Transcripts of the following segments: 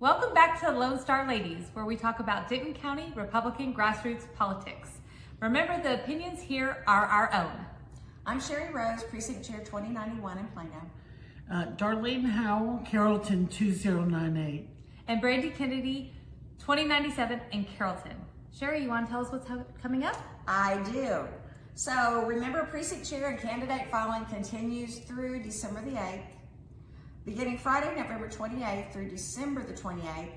Welcome back to the Lone Star Ladies, where we talk about Denton County Republican grassroots politics. Remember, the opinions here are our own. I'm Sherry Rose, Precinct Chair 2091 in Plano. Darlene Howell, Carrollton 2098. And Brandy Kennedy, 2097 in Carrollton. Sherry, you want to tell us what's coming up? I do. So remember, Precinct Chair and candidate filing continues through December the 8th. Beginning Friday, November 28th through December the 28th,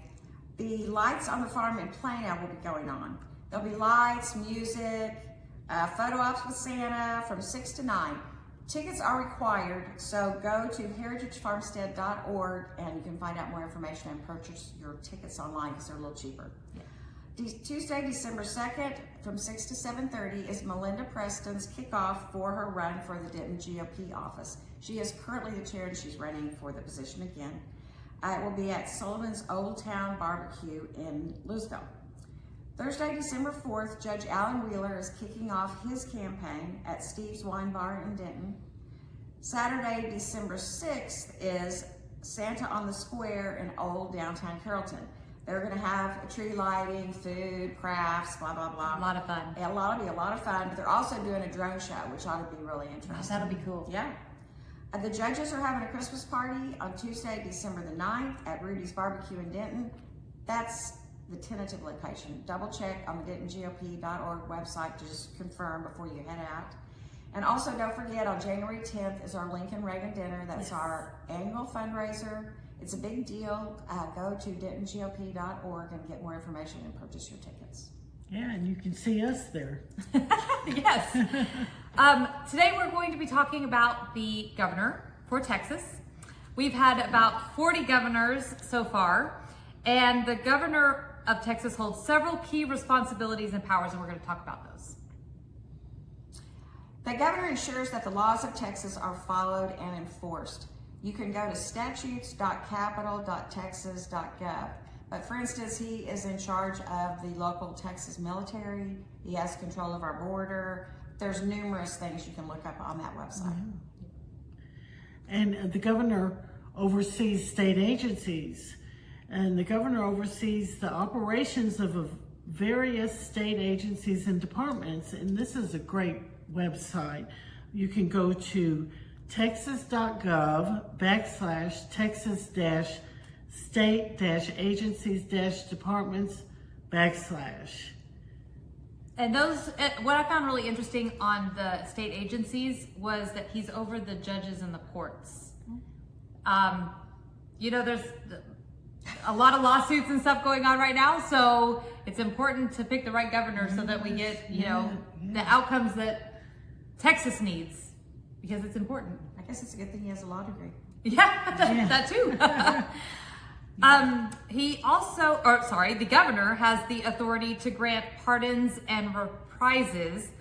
the Lights on the Farm in Plano will be going on. There'll be lights, music, photo ops with Santa from 6 to 9. Tickets are required, so go to heritagefarmstead.org and you can find out more information and purchase your tickets online because they're a little cheaper. Yeah. Tuesday, December 2nd from 6 to 7:30 is Melinda Preston's kickoff for her run for the Denton GOP office. She is currently the chair and she's running for the position again. It will be at Sullivan's Old Town Barbecue in Louisville. Thursday, December 4th, Judge Alan Wheeler is kicking off his campaign at Steve's Wine Bar in Denton. Saturday, December 6th is Santa on the Square in Old Downtown Carrollton. They're going to have tree lighting, food, crafts, blah, blah, blah. A lot of fun. It'll be a lot of fun, but they're also doing a drone show, which ought to be really interesting. That'll be cool. Yeah. The judges are having a Christmas party on Tuesday, December the 9th at Rudy's Barbecue in Denton. That's the tentative location. Double check on the DentonGOP.org website to just confirm before you head out. And also don't forget, on January 10th is our Lincoln Reagan Dinner. That's our annual fundraiser. It's a big deal. Go to DentonGOP.org and get more information and purchase your tickets. Yeah, and you can see us there. Yes. Today we're going to be talking about the governor for Texas. We've had about 40 governors so far, and the governor of Texas holds several key responsibilities and powers, and we're going to talk about those. The governor ensures that the laws of Texas are followed and enforced. You can go to statutes.capitol.texas.gov. But for instance, he is in charge of the local Texas military. He has control of our border. There's numerous things you can look up on that website. Mm-hmm. And the governor oversees state agencies. And the governor oversees the operations of various state agencies and departments. And this is a great website. You can go to texas.gov/texas-state-agencies-departments/ And those, what I found really interesting on the state agencies was that he's over the judges and the courts. There's a lot of lawsuits and stuff going on right now, so it's important to pick the right governor so that we get, the outcomes that Texas needs, because it's important. I guess it's a good thing he has a law degree. Yeah, that too. The governor has the authority to grant pardons and reprises,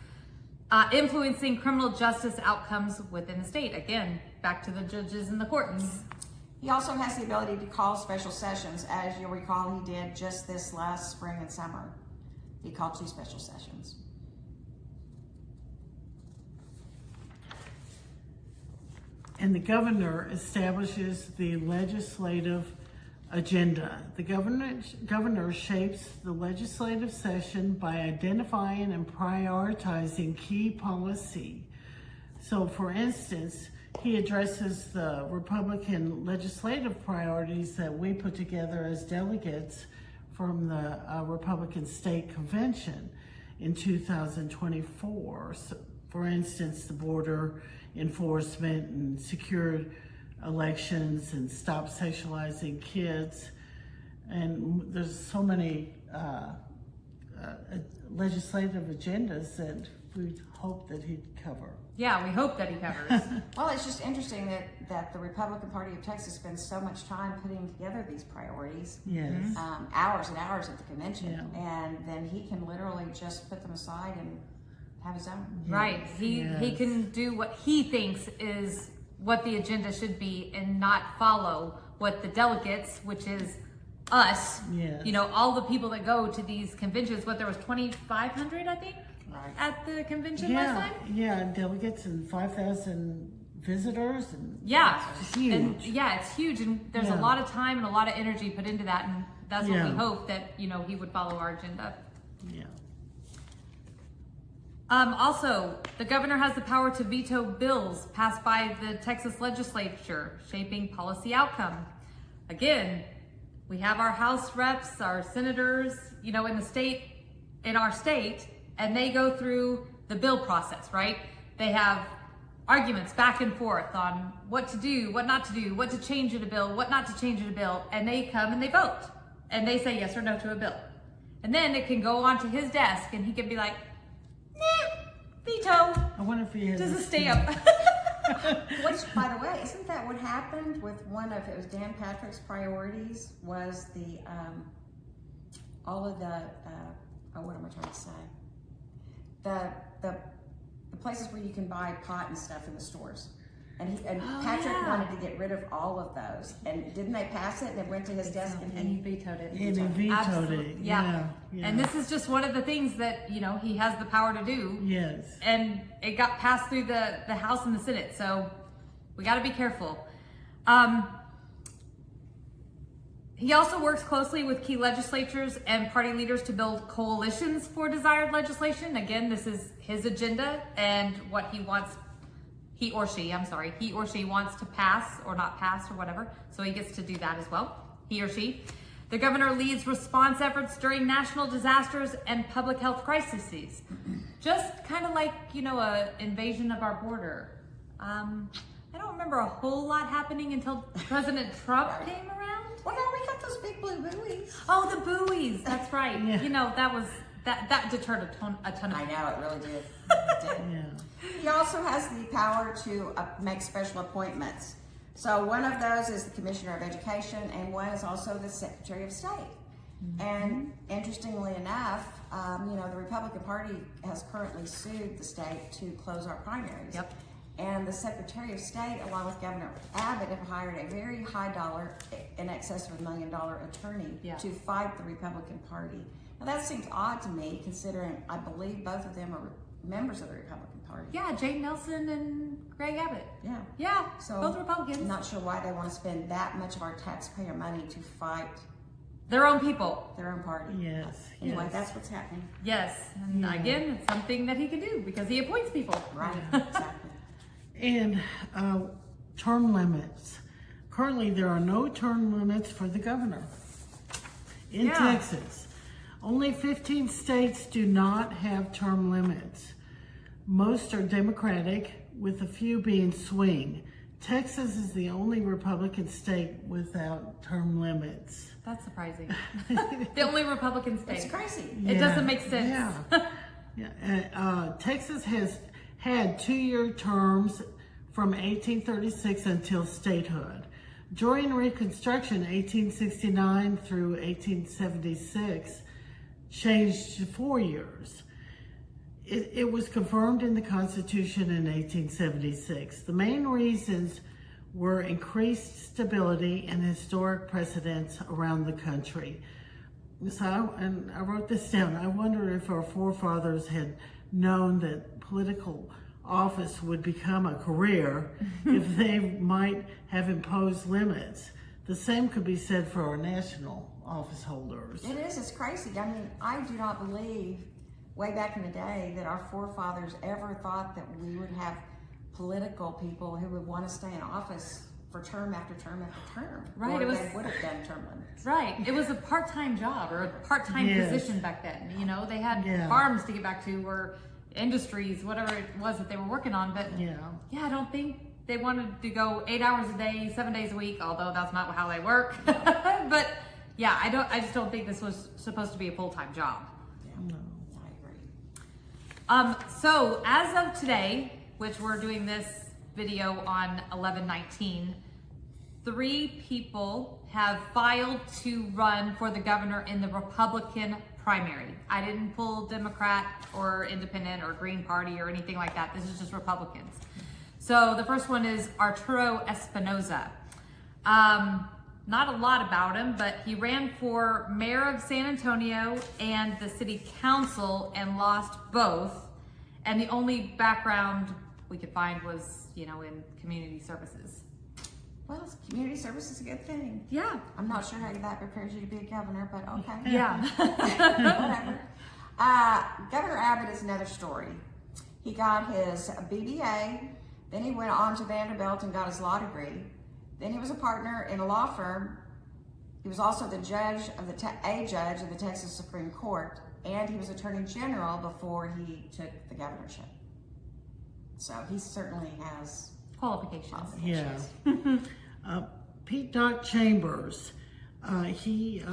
influencing criminal justice outcomes within the state. Again, back to the judges and the courts. He also has the ability to call special sessions. As you'll recall, he did just this last spring and summer. He called 2 special sessions. And the governor establishes the legislative agenda. The governor shapes the legislative session by identifying and prioritizing key policy. So, for instance, he addresses the Republican legislative priorities that we put together as delegates from the Republican State Convention in 2024. So, for instance, the border enforcement and secured elections and stop sexualizing kids. And there's so many legislative agendas that we hope that he'd cover. Yeah, we hope that he covers. Well, it's just interesting that the Republican Party of Texas spends so much time putting together these priorities. Yes. Hours and hours at the convention. Yeah. And then he can literally just put them aside and have his own. Right. He can do what he thinks is what the agenda should be and not follow what the delegates, which is us, all the people that go to these conventions. What, there was 2,500, I think, Right. at the convention last time? Yeah, delegates and 5,000 visitors and Yeah, it's huge. and yeah, it's huge, and there's a Yeah. lot of time and a lot of energy put into that, and that's what Yeah. we hope that he would follow our agenda. Yeah. Also, the governor has the power to veto bills passed by the Texas legislature, shaping policy outcome. Again, we have our House reps, our senators, in our state, and they go through the bill process, right? They have arguments back and forth on what to do, what not to do, what to change in a bill, what not to change in a bill, and they come and they vote, and they say yes or no to a bill. And then it can go onto his desk, and he can be like, nah, veto. I wonder if he has Just a a stamp. Which, by the way, isn't that what happened with it was Dan Patrick's priorities, was the, all of the, what am I trying to say? The places where you can buy pot and stuff in the stores. And Patrick wanted to get rid of all of those. And didn't they pass it and it went to his desk and And he vetoed it. And he vetoed Absolutely. it. Yeah. Yeah. And this is just one of the things that, he has the power to do. Yes. And it got passed through the House and the Senate. So we got to be careful. He also works closely with key legislatures and party leaders to build coalitions for desired legislation. Again, this is his agenda and what he or she wants to pass or not pass or whatever. So he gets to do that as well, he or she. The governor leads response efforts during national disasters and public health crises. Just kind of like, a invasion of our border. I don't remember a whole lot happening until President Trump came around. well, no, we got those big blue buoys. Oh, the buoys. That's right. Yeah. That deterred a ton of I know, it really did. It did. Yeah. He also has the power to make special appointments. So one of those is the Commissioner of Education, and one is also the Secretary of State. And interestingly enough, the Republican Party has currently sued the state to close our primaries. Yep. And the Secretary of State, along with Governor Abbott, have hired a very high dollar, in excess of $1 million attorney to fight the Republican Party. Now that seems odd to me, considering I believe both of them are members of the Republican Party. Yeah, Jane Nelson and Greg Abbott. Yeah. Yeah, So both Republicans. I'm not sure why they want to spend that much of our taxpayer money to fight Their own people. their own party. Yes. Anyway, yes. that's what's happening. Yes, and again, it's something that he can do because he appoints people. Right, exactly. And term limits. Currently, there are no term limits for the governor in Yeah. Texas. Only 15 states do not have term limits. Most are Democratic, with a few being swing. Texas is the only Republican state without term limits. That's surprising. The only Republican state. It's crazy. It doesn't make sense. Yeah. Yeah. Texas has had 2-year terms from 1836 until statehood. During Reconstruction, 1869 through 1876, changed to 4 years. It was confirmed in the Constitution in 1876. The main reasons were increased stability and historic precedents around the country. So I wrote this down. I wonder if our forefathers had known that political office would become a career, if they might have imposed limits. The same could be said for our national office holders. It is, it's crazy. I mean, I do not believe way back in the day that our forefathers ever thought that we would have political people who would want to stay in office for term after term after term. Right, Or it was- they would have done term limits. Right. It was a part-time job or a part-time Yes. position back then. They had Yeah. farms to get back to or industries, whatever it was that they were working on. But Yeah. I don't think they wanted to go 8 hours a day, 7 days a week, although that's not how they work. But yeah, I just don't think this was supposed to be a full-time job. Yeah, I agree. So as of today, which we're doing this video on 11/19, 3 people have filed to run for the governor in the Republican primary. I didn't pull Democrat or Independent or Green Party or anything like that. This is just Republicans. So the first one is Arturo Espinoza. Not a lot about him, but he ran for mayor of San Antonio and the city council and lost both. And the only background we could find was, in community services. Well, community service is a good thing. Yeah. I'm not sure how that prepares you to be a governor, but okay. Yeah. Whatever. Governor Abbott is another story. He got his BBA, then he went on to Vanderbilt and got his law degree. Then he was a partner in a law firm. He was also the judge of a judge of the Texas Supreme Court, and he was Attorney General before he took the governorship. So he certainly has Qualifications. Yeah. Pete Doc Chambers, he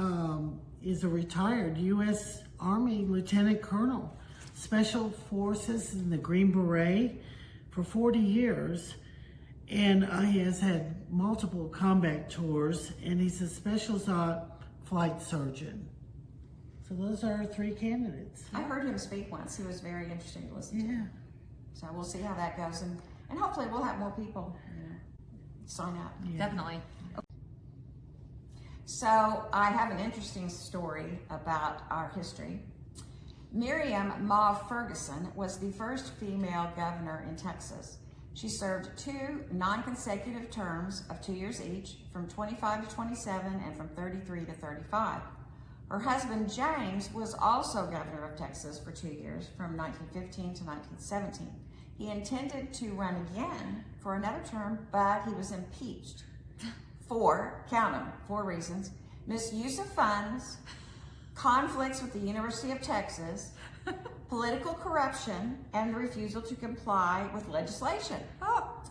is a retired U.S. Army Lieutenant Colonel, Special Forces in the Green Beret for 40 years. And he has had multiple combat tours, and he's a special flight surgeon. So those are our 3 candidates. I heard him speak once. He was very interesting to listen to. Yeah. So we'll see how that goes, and hopefully we'll have more people sign up. Yeah. Definitely. So I have an interesting story about our history. Miriam Ma Ferguson was the first female governor in Texas. She served 2 non-consecutive terms of 2 years each, from 25 to 27 and from 33 to 35. Her husband, James, was also governor of Texas for 2 years, from 1915 to 1917. He intended to run again for another term, but he was impeached for, count them, 4 reasons: misuse of funds, conflicts with the University of Texas, political corruption, and the refusal to comply with legislation. Oh.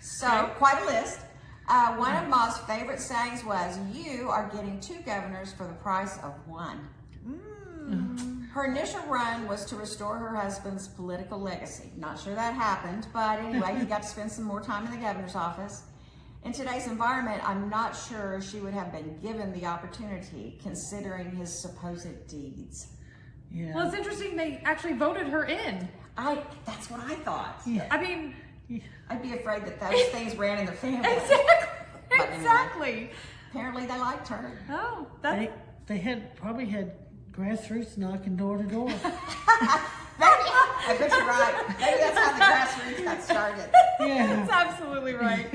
So, quite a list. One of Ma's favorite sayings was, "You are getting 2 governors for the price of 1." Her initial run was to restore her husband's political legacy. Not sure that happened, but anyway, he got to spend some more time in the governor's office. In today's environment, I'm not sure she would have been given the opportunity, considering his supposed deeds. Yeah. Well, it's interesting they actually voted her in. That's what I thought. Yeah. I mean, I'd be afraid that those things ran in the family. exactly. But anyway. Exactly. Apparently they liked her. Oh, that's They probably had grassroots knocking door to door. I bet you're right. Maybe that's how the grassroots got started. Yeah. that's absolutely right.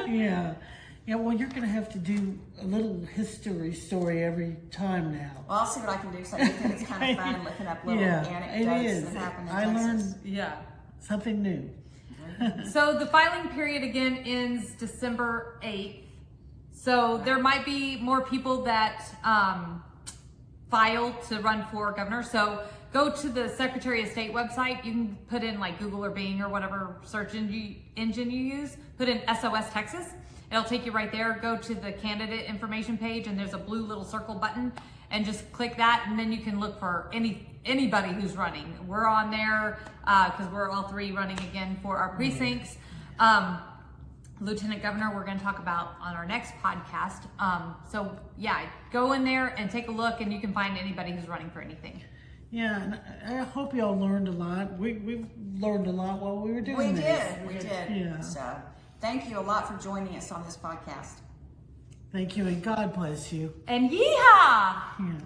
Yeah. Yeah, well, you're going to have to do a little history story every time now. Well, I'll see what I can do. So I think it's kind of fun looking up little Yeah, anecdotes it is. that happen in I Texas. learned Yeah. something new. So the filing period again ends December 8th. So there might be more people that file to run for governor. So go to the Secretary of State website. You can put in like Google or Bing or whatever search engine you use. Put in SOS Texas. It'll take you right there. Go to the candidate information page, and there's a blue little circle button, and just click that, and then you can look for anybody who's running. We're on there because we're all 3 running again for our precincts. Lieutenant Governor, we're going to talk about on our next podcast. So yeah, go in there and take a look, and you can find anybody who's running for anything. Yeah, and I hope y'all learned a lot. We've learned a lot while we were doing this. We did. Yeah. So thank you a lot for joining us on this podcast. Thank you, and God bless you. And yeehaw! Yeah.